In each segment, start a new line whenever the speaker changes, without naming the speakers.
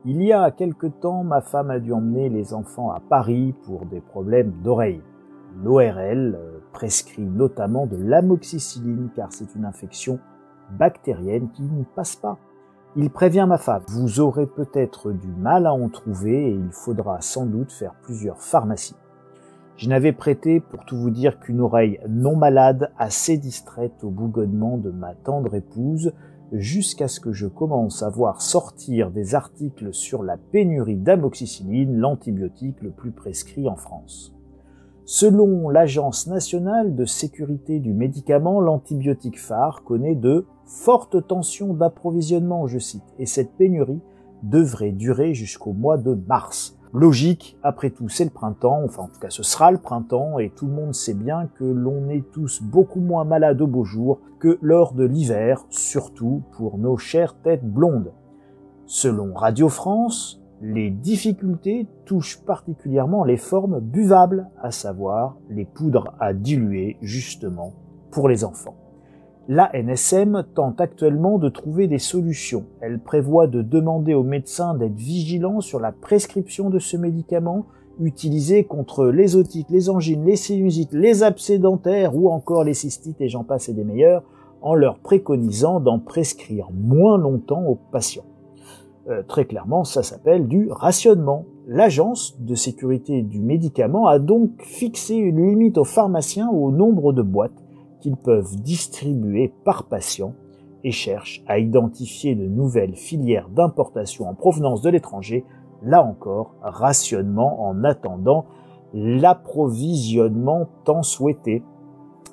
Il y a quelque temps, ma femme a dû emmener les enfants à Paris pour des problèmes d'oreille. L'ORL prescrit notamment de l'amoxicilline car c'est une infection bactérienne qui ne passe pas. Il prévient ma femme, vous aurez peut-être du mal à en trouver et il faudra sans doute faire plusieurs pharmacies. Je n'avais prêté, pour tout vous dire, qu'une oreille non malade, assez distraite au bougonnement de ma tendre épouse, jusqu'à ce que je commence à voir sortir des articles sur la pénurie d'amoxicilline, l'antibiotique le plus prescrit en France. Selon l'Agence nationale de sécurité du médicament, l'antibiotique phare connaît de fortes tensions d'approvisionnement, je cite, et cette pénurie devrait durer jusqu'au mois de mars. Logique, après tout, c'est le printemps, enfin en tout cas ce sera le printemps, et tout le monde sait bien que l'on est tous beaucoup moins malades au beau jour que lors de l'hiver, surtout pour nos chères têtes blondes. Selon Radio France, les difficultés touchent particulièrement les formes buvables, à savoir les poudres à diluer justement pour les enfants. L'ANSM tente actuellement de trouver des solutions. Elle prévoit de demander aux médecins d'être vigilants sur la prescription de ce médicament utilisé contre les otites, les angines, les sinusites, les abcès dentaires ou encore les cystites et j'en passe et des meilleurs, en leur préconisant d'en prescrire moins longtemps aux patients. Très clairement, ça s'appelle du rationnement. L'Agence de sécurité du médicament a donc fixé une limite aux pharmaciens au nombre de boîtes qu'ils peuvent distribuer par patient et cherchent à identifier de nouvelles filières d'importation en provenance de l'étranger, là encore, rationnement en attendant l'approvisionnement tant souhaité.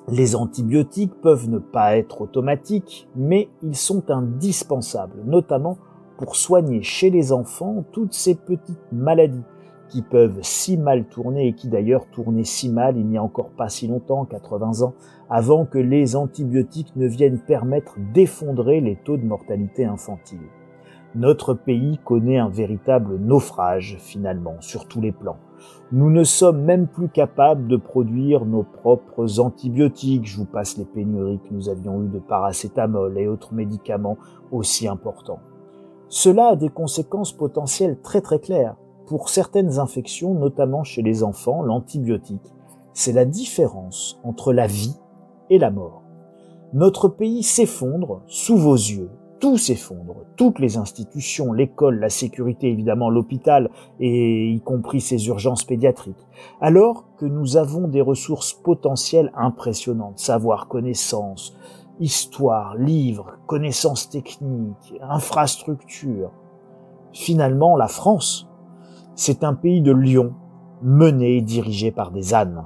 Les antibiotiques peuvent ne pas être automatiques, mais ils sont indispensables, notamment pour soigner chez les enfants toutes ces petites maladies qui peuvent si mal tourner et qui d'ailleurs tournaient si mal il n'y a encore pas si longtemps, 80 ans, avant que les antibiotiques ne viennent permettre d'effondrer les taux de mortalité infantile. Notre pays connaît un véritable naufrage finalement sur tous les plans. Nous ne sommes même plus capables de produire nos propres antibiotiques. Je vous passe les pénuries que nous avions eues de paracétamol et autres médicaments aussi importants. Cela a des conséquences potentielles très claires. Pour certaines infections, notamment chez les enfants, l'antibiotique, c'est la différence entre la vie et la mort. Notre pays s'effondre sous vos yeux. Tout s'effondre. Toutes les institutions, l'école, la sécurité, évidemment l'hôpital, et y compris ses urgences pédiatriques. Alors que nous avons des ressources potentielles impressionnantes, savoir, connaissance, histoire, livres, connaissances techniques, infrastructures. Finalement, la France, c'est un pays de lions, mené et dirigé par des ânes.